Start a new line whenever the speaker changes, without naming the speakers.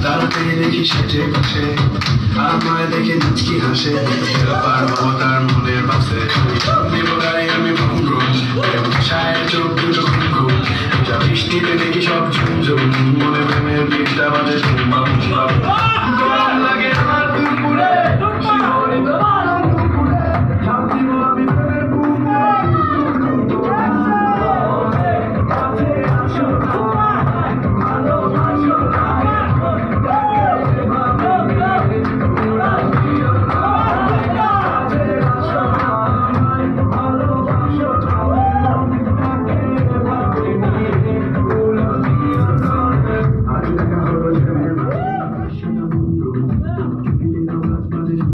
তাড়াতাড়ি দেখি সেটে বসে আমায় দেখে মুচকি হাসে তার মনের বাসে আমি ছায় চোখ দুটো খুব বৃষ্টিতে দেখি সব ঝুমঝুম মনে প্রেমের বিদ্যা বাজে লাগে